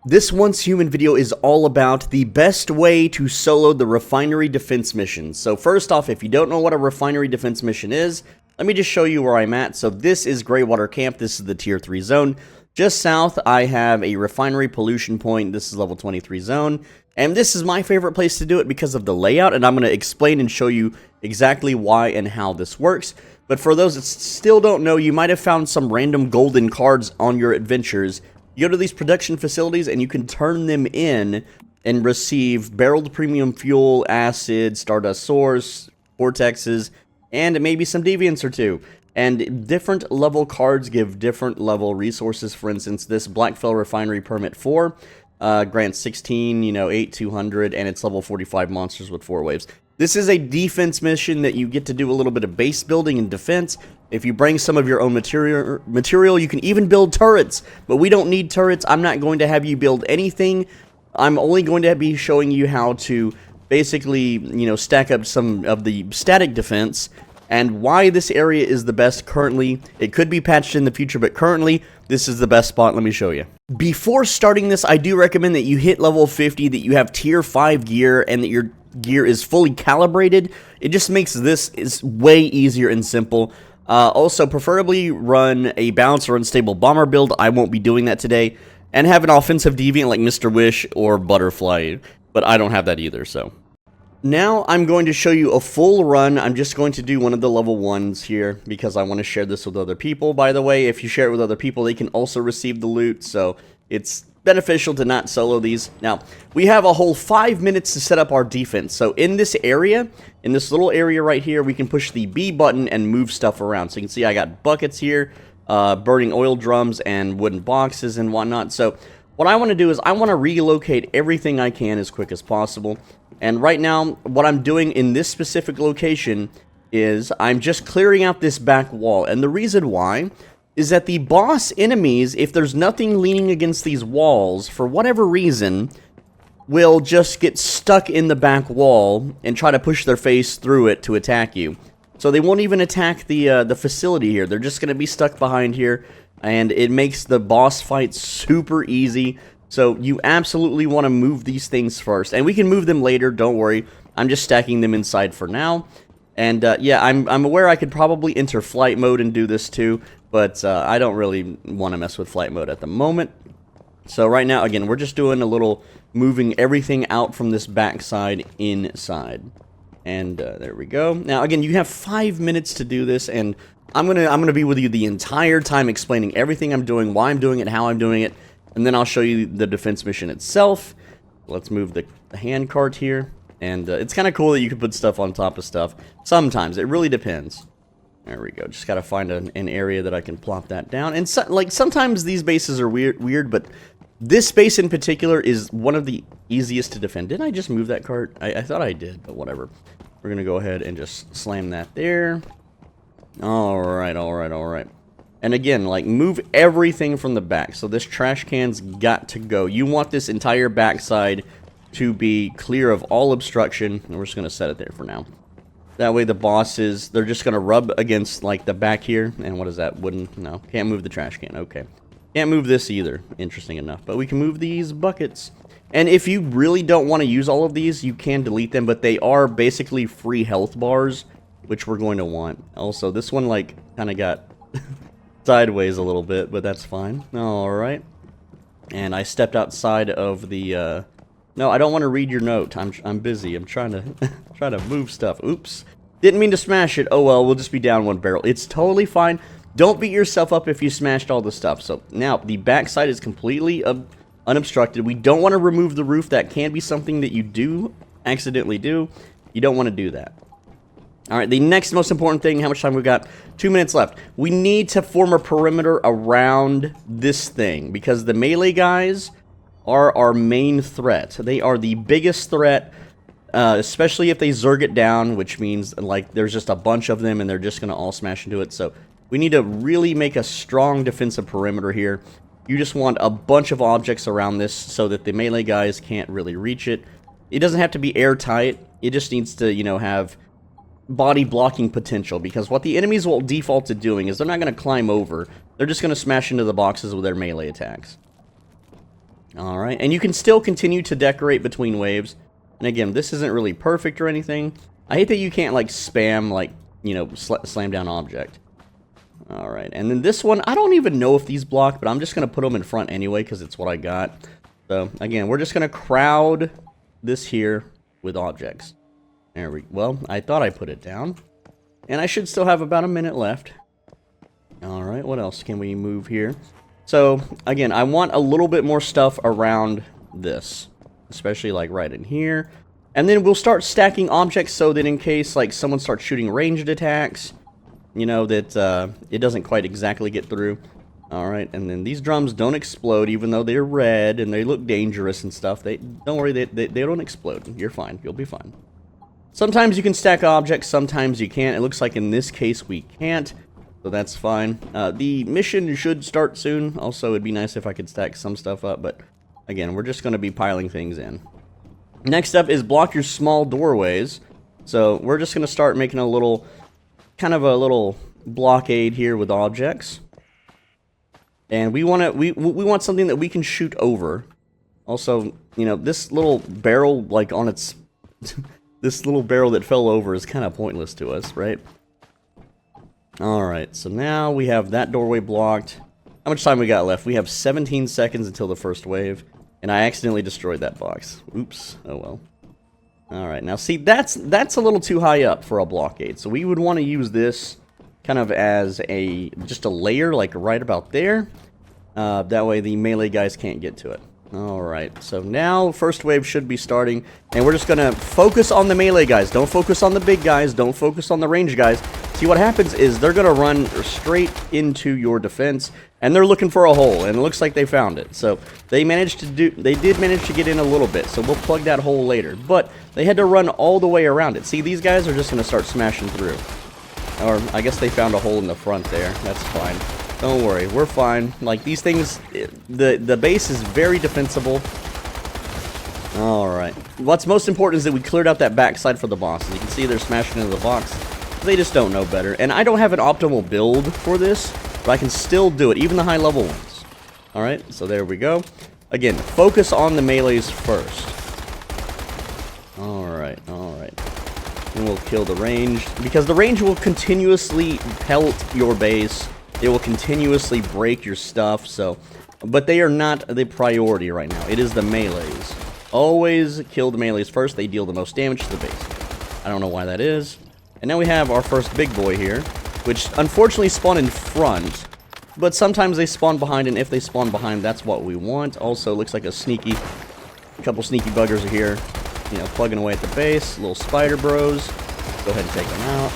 This Once Human video is all about the best way to solo the refinery defense mission. So first off, if you don't know what a refinery defense mission is, let me just show you where I'm at. So this is Greywater Camp. This is the tier 3 zone. Just south, I have a refinery pollution point. This is level 23 zone. And this is my favorite place to do it because of the layout. And I'm going to explain and show you exactly why and how this works. But for those that still don't know, you might have found some random golden cards on your adventures. You go to these production facilities and you can turn them in and receive barreled premium fuel, acid, stardust source, vortexes, and maybe some deviants or two. And different level cards give different level resources. For instance, this Blackfell Refinery Permit 4 grants 16, 8, 200, and it's level 45 monsters with 4 waves. This is a defense mission that you get to do a little bit of base building and defense. If you bring some of your own material, you can even build turrets. But we don't need turrets. I'm not going to have you build anything. I'm only going to be showing you how to basically, stack up some of the static defense and why this area is the best currently. It could be patched in the future, but currently, this is the best spot. Let me show you. Before starting this, I do recommend that you hit level 50, that you have tier 5 gear, and that your gear is fully calibrated. It just makes this way easier and simple. Also, preferably run a balanced or unstable bomber build. I won't be doing that today. And have an offensive deviant like Mr. Wish or Butterfly, but I don't have that either, so. Now I'm going to show you a full run. I'm just going to do one of the level 1s here because I want to share this with other people. By the way, if you share it with other people, they can also receive the loot, so it's beneficial to not solo these. Now, we have a whole 5 minutes to set up our defense. So in this area, in this little area right here, we can push the B button and move stuff around. So you can see I got buckets here, burning oil drums and wooden boxes and whatnot. So what I want to do is I want to relocate everything I can as quick as possible. And right now, what I'm doing in this specific location is I'm just clearing out this back wall. And the reason why is that the boss enemies, if there's nothing leaning against these walls, for whatever reason, will just get stuck in the back wall and try to push their face through it to attack you. So they won't even attack the facility here. They're just going to be stuck behind here, and it makes the boss fight super easy. So you absolutely want to move these things first. And we can move them later, don't worry. I'm just stacking them inside for now. And yeah, I'm aware I could probably enter flight mode and do this too. But I don't really want to mess with flight mode at the moment. So right now, again, we're just doing a little moving everything out from this backside inside. And there we go. Now, again, you have 5 minutes to do this. And I'm gonna be with you the entire time explaining everything I'm doing, why I'm doing it, how I'm doing it. And then I'll show you the defense mission itself. Let's move the hand cart here. And it's kind of cool that you can put stuff on top of stuff. Sometimes. It really depends. There we go. Just got to find an area that I can plop that down. And sometimes these bases are weird, but this base in particular is one of the easiest to defend. Didn't I just move that cart? I thought I did, but whatever. We're going to go ahead and just slam that there. Alright, alright, alright. And again, move everything from the back. So this trash can's got to go. You want this entire backside to be clear of all obstruction. And we're just going to set it there for now. That way the bosses, they're just going to rub against, the back here. And what is that? Wooden? No. Can't move the trash can. Okay. Can't move this either. Interesting enough. But we can move these buckets. And if you really don't want to use all of these, you can delete them. But they are basically free health bars, which we're going to want. Also, this one, kind of got sideways a little bit, but that's fine. Alright. And I stepped outside of the, no, I don't want to read your note. I'm busy. I'm trying to move stuff. Oops. Didn't mean to smash it. Oh well, we'll just be down one barrel. It's totally fine. Don't beat yourself up if you smashed all the stuff. So now the backside is completely unobstructed. We don't want to remove the roof. That can be something that you do accidentally do. You don't want to do that. Alright, the next most important thing, how much time we've got? 2 minutes left. We need to form a perimeter around this thing, because the melee guys are our main threat. They are the biggest threat, especially if they zerg it down, which means, there's just a bunch of them, and they're just going to all smash into it. So, we need to really make a strong defensive perimeter here. You just want a bunch of objects around this, so that the melee guys can't really reach it. It doesn't have to be airtight. It just needs to, have body blocking potential, because what the enemies will default to doing is they're not going to climb over. They're just going to smash into the boxes with their melee attacks. Alright, and you can still continue to decorate between waves. And again, this isn't really perfect or anything. I hate that you can't, like, spam, like, you know, slam down object. Alright, and then this one, I don't even know if these block, but I'm just going to put them in front anyway, because it's what I got. So, again, we're just going to crowd this here with objects. There we go. Well, I thought I put it down. And I should still have about a minute left. Alright, what else can we move here? So, again, I want a little bit more stuff around this. Especially, like, right in here. And then we'll start stacking objects so that in case, like, someone starts shooting ranged attacks, you know, that it doesn't quite exactly get through. Alright, and then these drums don't explode, even though they're red and they look dangerous and stuff. Don't worry, they don't explode. You're fine. You'll be fine. Sometimes you can stack objects, sometimes you can't. It looks like in this case we can't, so that's fine. The mission should start soon. Also, it'd be nice if I could stack some stuff up, but again, we're just going to be piling things in. Next up is block your small doorways. So we're just going to start making a little, kind of a little blockade here with objects. And we want something that we can shoot over. Also, you know, this little barrel, like on its, this little barrel that fell over is kind of pointless to us, right? Alright, so now we have that doorway blocked. How much time we got left? We have 17 seconds until the first wave. And I accidentally destroyed that box. Oops. Oh well. Alright, now see, that's a little too high up for a blockade. So we would want to use this kind of as just a layer, like right about there. That way the melee guys can't get to it. Alright, so now first wave should be starting. And we're just going to focus on the melee guys. Don't focus on the big guys. Don't focus on the range guys. See, what happens is they're going to run straight into your defense. And they're looking for a hole, and it looks like they found it. So they did manage to get in a little bit, so we'll plug that hole later. But they had to run all the way around it. See, these guys are just going to start smashing through. Or, I guess they found a hole in the front there. That's fine. Don't worry, we're fine. Like, these things, the base is very defensible. Alright. What's most important is that we cleared out that backside for the boss. As you can see, they're smashing into the box. They just don't know better. And I don't have an optimal build for this, but I can still do it, even the high-level ones. Alright, so there we go. Again, focus on the melees first. Alright, alright. And we'll kill the range, because the range will continuously pelt your base. It will continuously break your stuff, so... But they are not the priority right now. It is the melees. Always kill the melees first. They deal the most damage to the base. I don't know why that is. And now we have our first big boy here, which unfortunately spawn in front, but sometimes they spawn behind, and if they spawn behind, that's what we want. Also, looks like a couple sneaky buggers are here, you know, plugging away at the base. Little spider bros. Go ahead and take them out.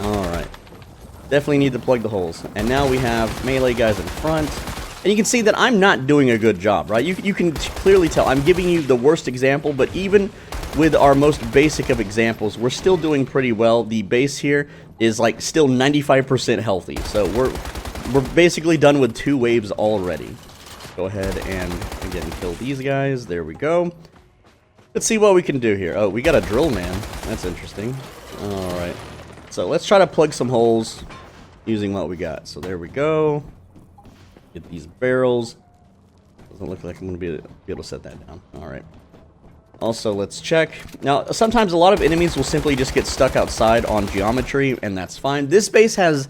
Alright. Definitely need to plug the holes. And now we have melee guys in front. And you can see that I'm not doing a good job, right? You can clearly tell. I'm giving you the worst example, but even with our most basic of examples, we're still doing pretty well. The base here is like still 95% healthy. So we're basically done with 2 waves already. Go ahead and again kill these guys. There we go. Let's see what we can do here. Oh, we got a drill man. That's interesting. Alright. So let's try to plug some holes using what we got. So there we go. Get these barrels. Doesn't look like I'm going to be able to set that down. Alright. Also, let's check. Now, sometimes a lot of enemies will simply just get stuck outside on geometry, and that's fine. This base has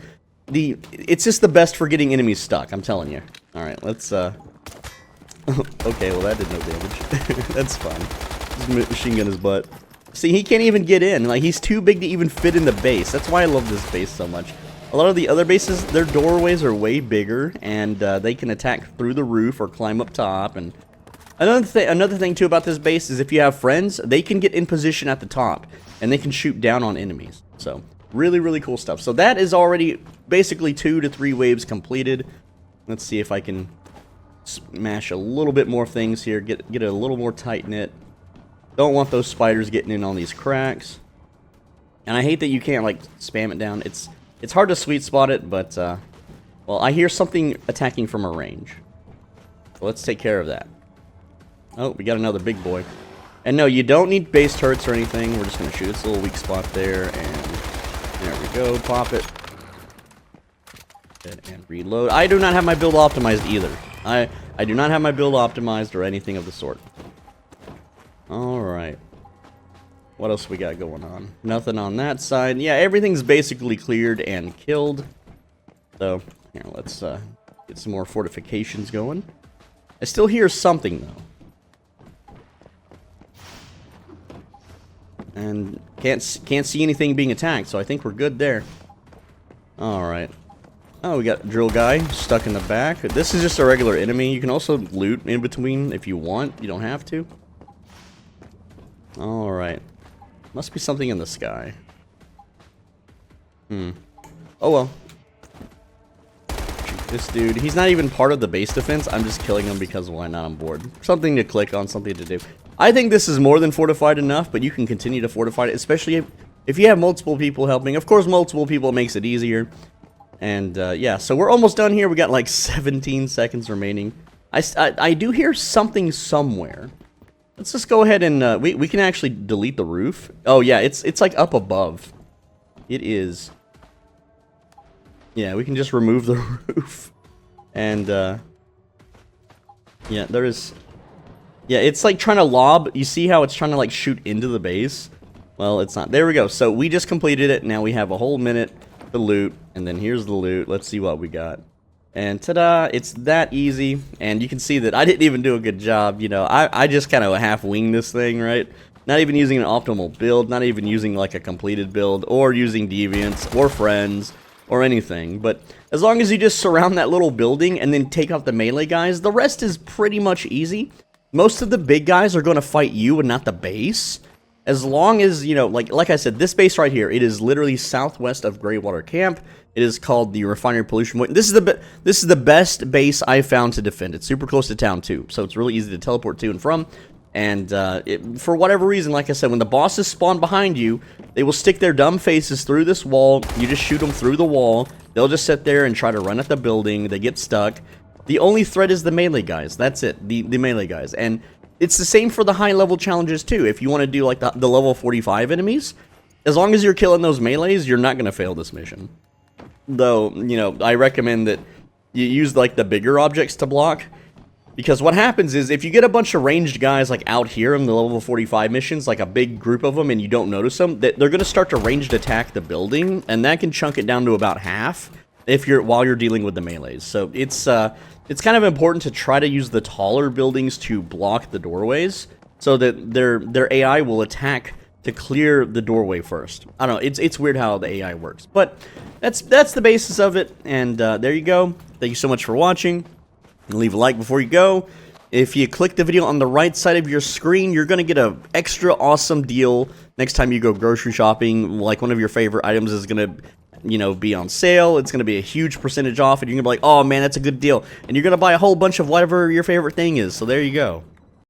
it's just the best for getting enemies stuck, I'm telling you. Alright, let's, okay, well, that did no damage. That's fine. Just machine gun his butt. See, he can't even get in. Like, he's too big to even fit in the base. That's why I love this base so much. A lot of the other bases, their doorways are way bigger, and they can attack through the roof or climb up top, and... Another thing too about this base is if you have friends, they can get in position at the top, and they can shoot down on enemies. So, really, really cool stuff. So that is already basically 2 to 3 waves completed. Let's see if I can smash a little bit more things here, get it a little more tight-knit. Don't want those spiders getting in on these cracks. And I hate that you can't, like, spam it down. It's hard to sweet spot it, but, well, I hear something attacking from a range. So let's take care of that. Oh, we got another big boy. And no, you don't need base turrets or anything. We're just going to shoot. It's a little weak spot there. And there we go. Pop it. And reload. I do not have my build optimized either. I do not have my build optimized or anything of the sort. Alright. What else we got going on? Nothing on that side. Yeah, everything's basically cleared and killed. So, here, let's get some more fortifications going. I still hear something, though. And can't see anything being attacked, so I think we're good there. Alright. Oh, we got a drill guy stuck in the back. This is just a regular enemy. You can also loot in between if you want. You don't have to. Alright. Must be something in the sky. Oh well. Shoot this dude. He's not even part of the base defense. I'm just killing him because why not? I'm bored. Something to click on, something to do. I think this is more than fortified enough, but you can continue to fortify it, especially if you have multiple people helping. Of course, multiple people makes it easier. And yeah, so we're almost done here. We got like 17 seconds remaining. I do hear something somewhere. Let's just go ahead and we can actually delete the roof. Oh yeah, it's like up above. It is. Yeah, we can just remove the roof. And yeah, there is. Yeah, it's like trying to lob. You see how it's trying to like shoot into the base? Well, it's not. There we go. So we just completed it. Now we have a whole minute to loot. And then here's the loot. Let's see what we got. And ta-da, it's that easy. And you can see that I didn't even do a good job. You know, I just kind of half-winged this thing, right? Not even using an optimal build. Not even using like a completed build. Or using deviants. Or friends. Or anything. But as long as you just surround that little building and then take out the melee guys, the rest is pretty much easy. Most of the big guys are going to fight you and not the base. As long as, you know, like I said, this base right here, it is literally southwest of Greywater Camp. It is called the Refinery Pollution Point. This is the best base I've found to defend. It's super close to town too, so it's really easy to teleport to and from. And for whatever reason, like I said, when the bosses spawn behind you, they will stick their dumb faces through this wall. You just shoot them through the wall. They'll just sit there and try to run at the building. They get stuck. The only threat is the melee guys. That's it, the melee guys. And it's the same for the high-level challenges too. If you want to do like the level 45 enemies, as long as you're killing those melees, you're not going to fail this mission. Though, you know, I recommend that you use like the bigger objects to block. Because what happens is, if you get a bunch of ranged guys like out here in the level 45 missions, like a big group of them, and you don't notice them, they're going to start to ranged attack the building, and that can chunk it down to about half while you're dealing with the melees. So it's kind of important to try to use the taller buildings to block the doorways, so that their AI will attack to clear the doorway first. I don't know, it's weird how the AI works, but that's the basis of it. And there you go. Thank you so much for watching. And leave a like before you go. If you click the video on the right side of your screen, you're gonna get an extra awesome deal next time you go grocery shopping. Like one of your favorite items is gonna, you know, be on sale. It's gonna be a huge percentage off, and you're gonna be like, oh man, that's a good deal. And you're gonna buy a whole bunch of whatever your favorite thing is. So there you go.